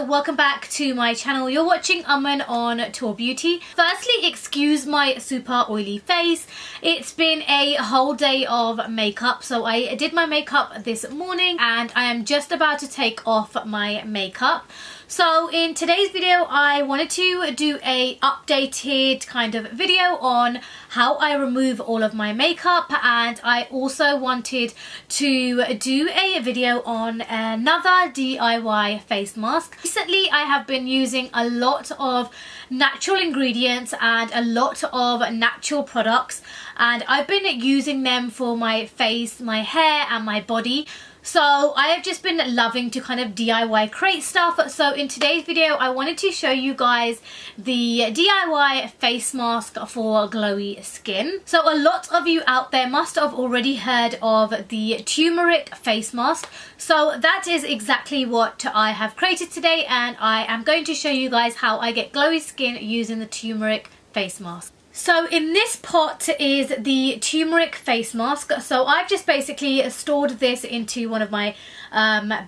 welcome back to my channel. You're watching Aman on Tour Beauty. Firstly, excuse my super oily face. It's been a whole day of makeup. So I did my makeup this morning and I am just about to take off my makeup. So in today's video, I wanted to do a updated kind of video on how I remove all of my makeup, and I also wanted to do a video on another DIY face mask. Recently, I have been using a lot of natural ingredients and a lot of natural products, and I've been using them for my face, my hair and my body. So I have just been loving to kind of DIY create stuff. So in today's video, I wanted to show you guys the DIY face mask for glowy skin. So a lot of you out there must have already heard of the turmeric face mask. So that is exactly what I have created today, and I am going to show you guys how I get glowy skin using the turmeric face mask. So in this pot is the turmeric face mask. So I've just basically stored this into one of my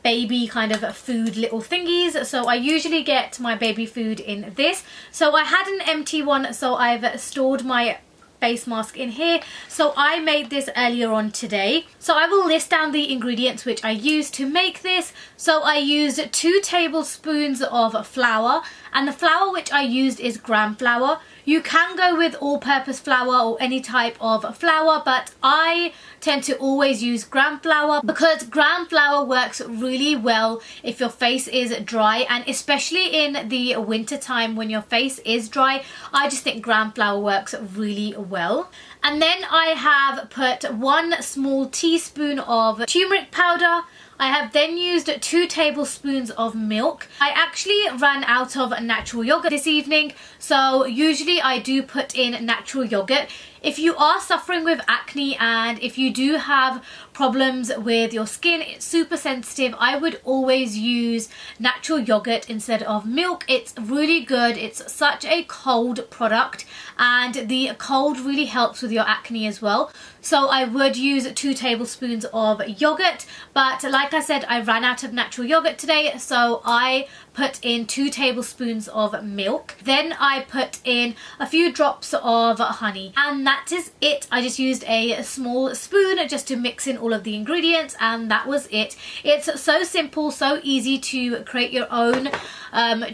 baby kind of food little thingies. So I usually get my baby food in this. So I had an empty one, so I've stored my face mask in here. So I made this earlier on today. So I will list down the ingredients which I used to make this. So I used 2 tablespoons of flour, and the flour which I used is gram flour. You can go with all-purpose flour or any type of flour, but I tend to always use gram flour because gram flour works really well if your face is dry, and especially in the winter time when your face is dry, I just think gram flour works really well. And then I have put 1 small teaspoon of turmeric powder. I have then used 2 tablespoons of milk. I actually ran out of natural yogurt this evening, so usually I do put in natural yogurt. If you are suffering with acne and if you do have problems with your skin, it's super sensitive, I would always use natural yogurt instead of milk. It's really good. It's such a cold product and the cold really helps with your acne as well. So I would use 2 tablespoons of yogurt, but like I said, I ran out of natural yogurt today, so I put in 2 tablespoons of milk. Then I put in a few drops of honey, and that is it. I just used a small spoon just to mix in all of the ingredients, and that was it. It's so simple, so easy to create your own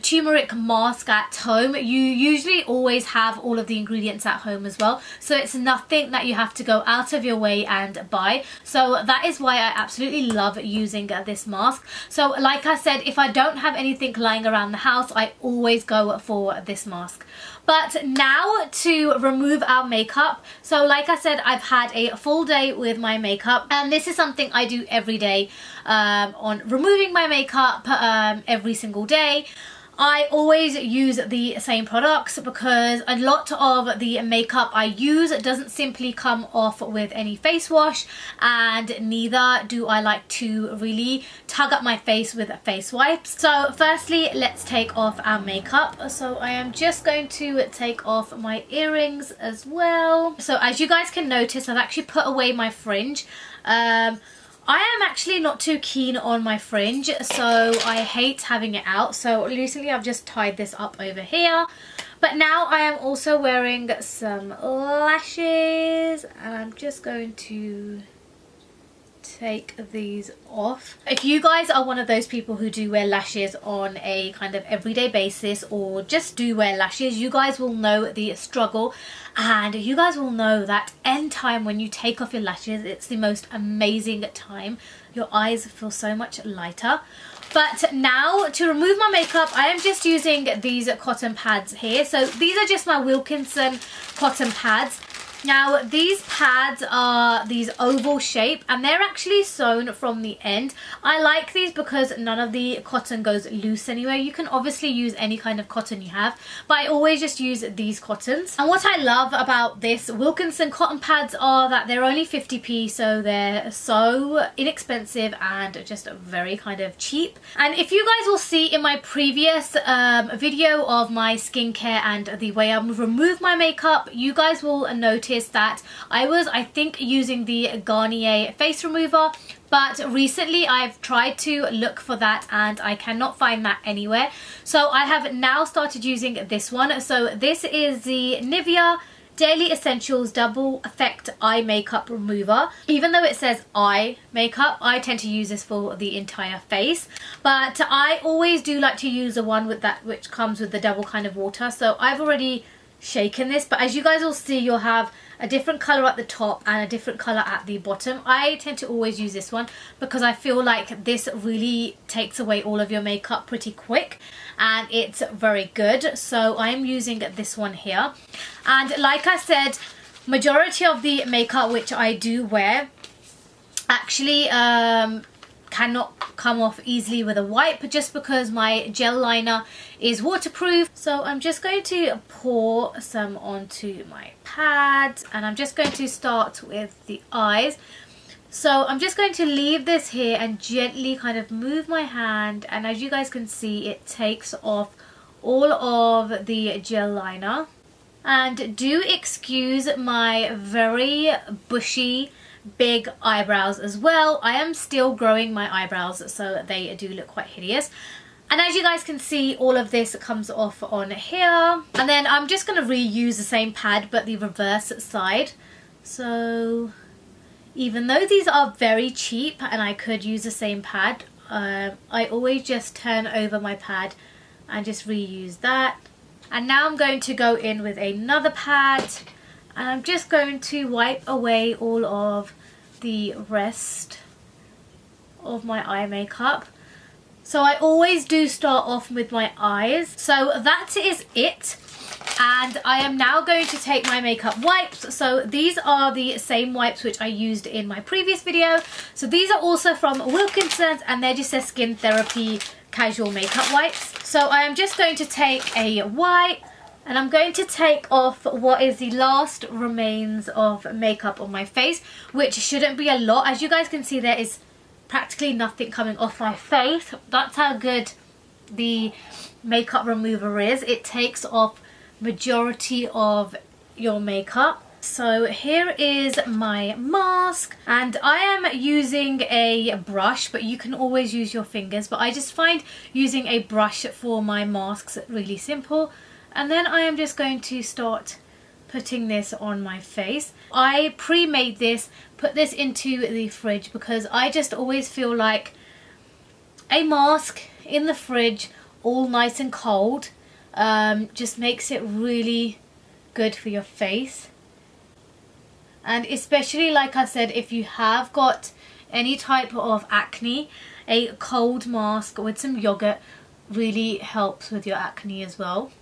turmeric mask at home. You usually always have all of the ingredients at home as well, so it's nothing that you have to go out of your way and buy. So that is why I absolutely love using this mask. So like I said, if I don't have anything lying around the house, I always go for this mask. But now to remove our makeup. So like I said, I've had a full day with my makeup, and this is something I do every day on removing my makeup every single day. I always use the same products because a lot of the makeup I use doesn't simply come off with any face wash, and neither do I like to really tug up my face with face wipes. So firstly, let's take off our makeup. So I am just going to take off my earrings as well. So as you guys can notice, I've actually put away my fringe. I am actually not too keen on my fringe, so I hate having it out. So recently I've just tied this up over here. But now I am also wearing some lashes, and I'm just going to take these off. If you guys are one of those people who do wear lashes on a kind of everyday basis, or just do wear lashes, you guys will know the struggle, and you guys will know that end time when you take off your lashes, it's the most amazing time. Your eyes feel so much lighter. But now to remove my makeup, I am just using these cotton pads here. So these are just my Wilkinson cotton pads. Now these pads are these oval shape, and they're actually sewn from the end. I like these because none of the cotton goes loose anywhere. You can obviously use any kind of cotton you have, but I always just use these cottons. And what I love about this Wilkinson cotton pads are that they're only 50p, so they're so inexpensive and just very kind of cheap. And if you guys will see in my previous video of my skincare and the way I remove my makeup, you guys will notice noticed that I think using the Garnier face remover, but recently I've tried to look for that and I cannot find that anywhere. So I have now started using this one. So this is the Nivea Daily Essentials Double Effect Eye Makeup Remover. Even though it says eye makeup, I tend to use this for the entire face, but I always do like to use the one with that which comes with the double kind of water. So I've already shaken this, but as you guys will see, you'll have a different color at the top and a different color at the bottom. I tend to always use this one because I feel like this really takes away all of your makeup pretty quick and it's very good. So I am using this one here, and like I said, majority of the makeup which I do wear actually cannot come off easily with a wipe, just because my gel liner is waterproof. So I'm just going to pour some onto my pad, and I'm just going to start with the eyes. So I'm just going to leave this here and gently kind of move my hand, and as you guys can see, it takes off all of the gel liner. And do excuse my very bushy big eyebrows as well. I am still growing my eyebrows, so they do look quite hideous. And as you guys can see, all of this comes off on here. And then I'm just going to reuse the same pad but the reverse side. So even though these are very cheap and I could use the same pad, I always just turn over my pad and just reuse that. And now I'm going to go in with another pad, and I'm just going to wipe away all of the rest of my eye makeup. So I always do start off with my eyes. So that is it. And I am now going to take my makeup wipes. So these are the same wipes which I used in my previous video. So these are also from Wilkinson's, and they're just a skin therapy casual makeup wipes. So I am just going to take a wipe, and I'm going to take off what is the last remains of makeup on my face, which shouldn't be a lot. As you guys can see, there is practically nothing coming off my face. That's how good the makeup remover is. It takes off majority of your makeup. So here is my mask, and I am using a brush, but you can always use your fingers, but I just find using a brush for my masks really simple. And then I am just going to start putting this on my face. I pre-made this, put this into the fridge, because I just always feel like a mask in the fridge all nice and cold just makes it really good for your face. And especially, like I said, if you have got any type of acne, a cold mask with some yogurt really helps with your acne as well.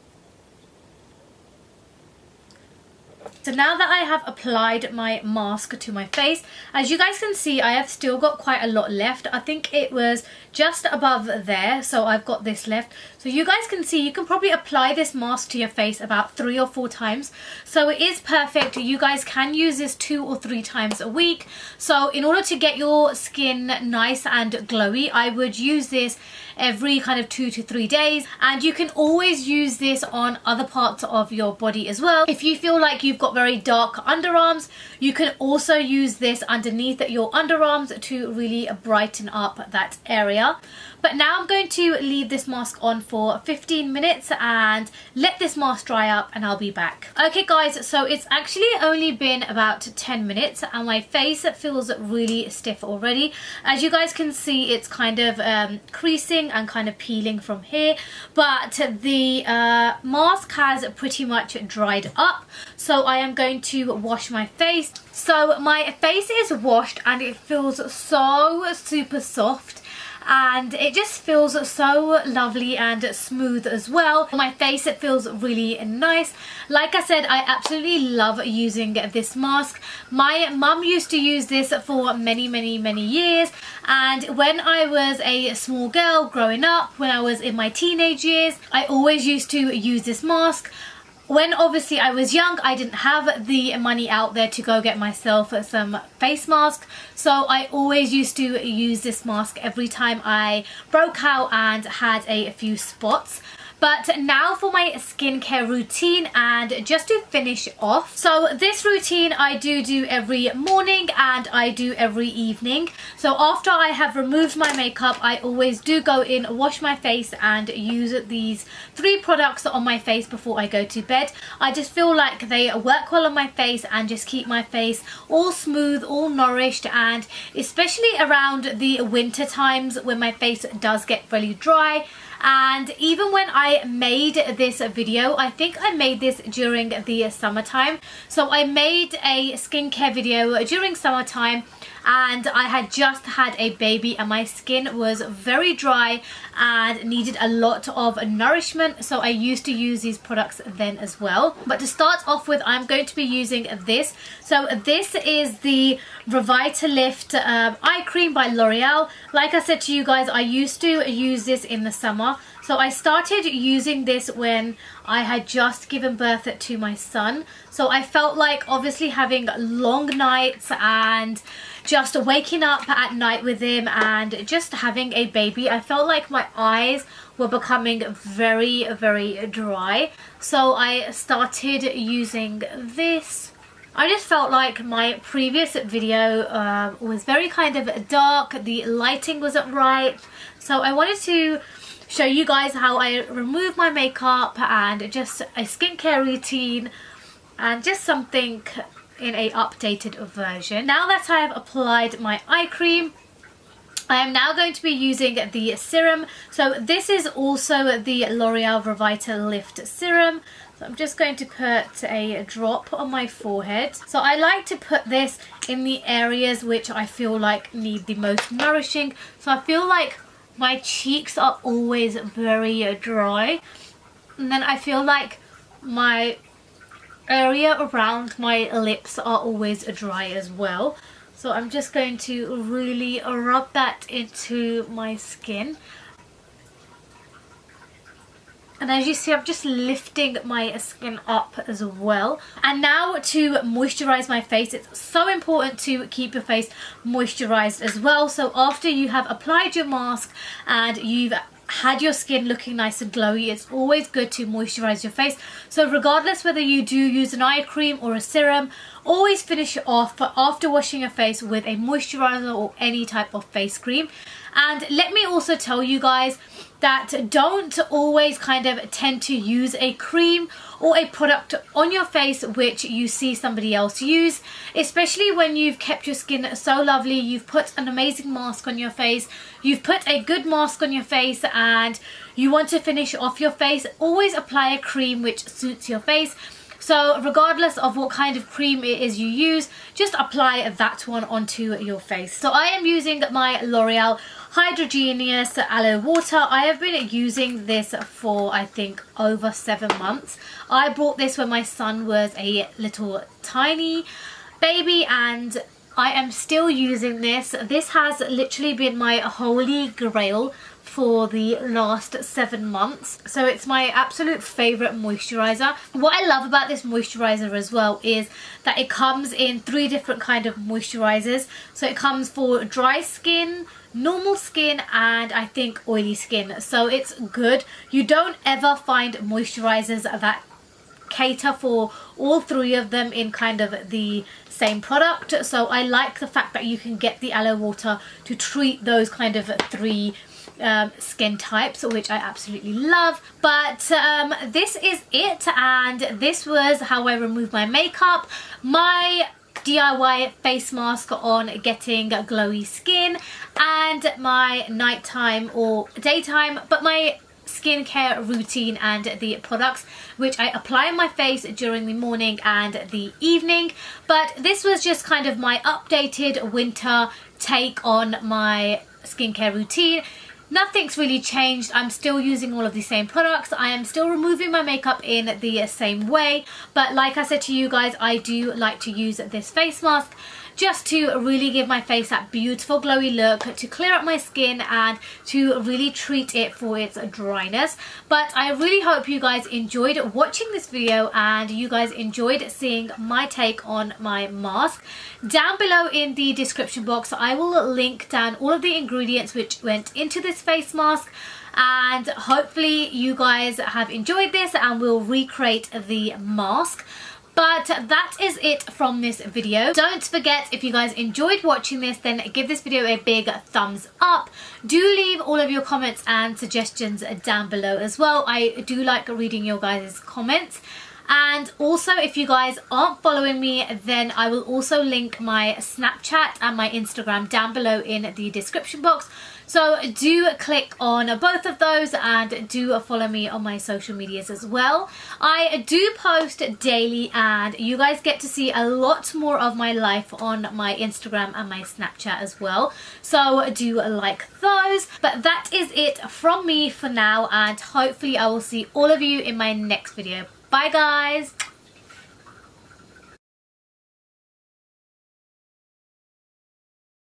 So now that I have applied my mask to my face, as you guys can see, I have still got quite a lot left. I think it was just above there, so I've got this left. So you guys can see, you can probably apply this mask to your face about 3 or 4 times. So it is perfect. You guys can use this 2 or 3 times a week. So in order to get your skin nice and glowy, I would use this every kind of 2 to 3 days. And you can always use this on other parts of your body as well. If you feel like you've got very dark underarms, you can also use this underneath your underarms to really brighten up that area. But now I'm going to leave this mask on for 15 minutes and let this mask dry up, and I'll be back. Okay guys, so it's actually only been about 10 minutes and my face feels really stiff already. As you guys can see, it's kind of creasing and kind of peeling from here, but the mask has pretty much dried up. So I am going to wash my face. So my face is washed and it feels so super soft, and it just feels so lovely and smooth as well. My face, it feels really nice. Like I said, I absolutely love using this mask. My mum used to use this for many years, and when I was a small girl growing up, when I was in my teenage years, I always used to use this mask. When obviously I was young, I didn't have the money out there to go get myself some face mask, so I always used to use this mask every time I broke out and had a few spots. But now for my skincare routine, and just to finish off, so this routine I do every morning and I do every evening. So after I have removed my makeup, I always do go in, wash my face and use these 3 products on my face before I go to bed. I just feel like they work well on my face and just keep my face all smooth, all nourished, and especially around the winter times when my face does get really dry. And even when I made this video, I think I made this during the summertime. So I made a skincare video during summertime, and I had just had a baby and my skin was very dry and needed a lot of nourishment, so I used to use these products then as well. But to start off with, I'm going to be using this. So this is the Revitalift eye cream by L'Oreal. Like I said to you guys, I used to use this in the summer. So I started using this when I had just given birth to my son. So I felt like obviously having long nights and just waking up at night with him and just having a baby, I felt like my eyes were becoming very, very dry. So I started using this. I just felt like my previous video was very kind of dark, the lighting wasn't right. So I wanted to show you guys how I remove my makeup and just a skincare routine and just something in a updated version. Now that I have applied my eye cream, I am now going to be using the serum. So this is also the L'Oreal Revitalift serum. So I'm just going to put a drop on my forehead. So I like to put this in the areas which I feel like need the most nourishing. So I feel like my cheeks are always very dry, and then I feel like my area around my lips are always dry as well. So I'm just going to really rub that into my skin. And as you see, I'm just lifting my skin up as well. And now to moisturize my face, it's so important to keep your face moisturized as well. So after you have applied your mask and you've had your skin looking nice and glowy, it's always good to moisturize your face. So regardless whether you do use an eye cream or a serum, always finish it off after washing your face with a moisturizer or any type of face cream. And let me also tell you guys that don't always kind of tend to use a cream or a product on your face which you see somebody else use, especially when you've kept your skin so lovely, you've put an amazing mask on your face, you've put a good mask on your face, and you want to finish off your face. Always apply a cream which suits your face. So regardless of what kind of cream it is you use, just apply that one onto your face. So I am using my L'Oreal Hydrogenous Aloe Water. I have been using this for I think over 7 months. I bought this when my son was a little tiny baby and I am still using this. This has literally been my holy grail for the last 7 months. So it's my absolute favorite moisturizer. What I love about this moisturizer as well is that it comes in 3 different kind of moisturizers. So it comes for dry skin, normal skin, and I think oily skin. So it's good. You don't ever find moisturizers that cater for all 3 of them in kind of the same product. So I like the fact that you can get the aloe water to treat those kind of 3 skin types, which I absolutely love. But this is it, and this was how I removed my makeup, my DIY face mask on getting glowy skin, and my nighttime or daytime, but my skincare routine and the products which I apply on my face during the morning and the evening. But this was just kind of my updated winter take on my skincare routine. Nothing's really changed. I'm still using all of the same products. I am still removing my makeup in the same way. But like I said to you guys, I do like to use this face mask just to really give my face that beautiful glowy look, to clear up my skin and to really treat it for its dryness. But I really hope you guys enjoyed watching this video and you guys enjoyed seeing my take on my mask. Down below in the description box I will link down all of the ingredients which went into this face mask. and hopefully you guys have enjoyed this and we'll recreate the mask. But that is it from this video. Don't forget, if you guys enjoyed watching this, then give this video a big thumbs up. Do leave all of your comments and suggestions down below as well. I do like reading your guys' comments. And also, if you guys aren't following me, then I will also link my Snapchat and my Instagram down below in the description box. So do click on both of those and do follow me on my social medias as well. I do post daily and you guys get to see a lot more of my life on my Instagram and my Snapchat as well. So do like those. But that is it from me for now, and hopefully I will see all of you in my next video. Bye guys!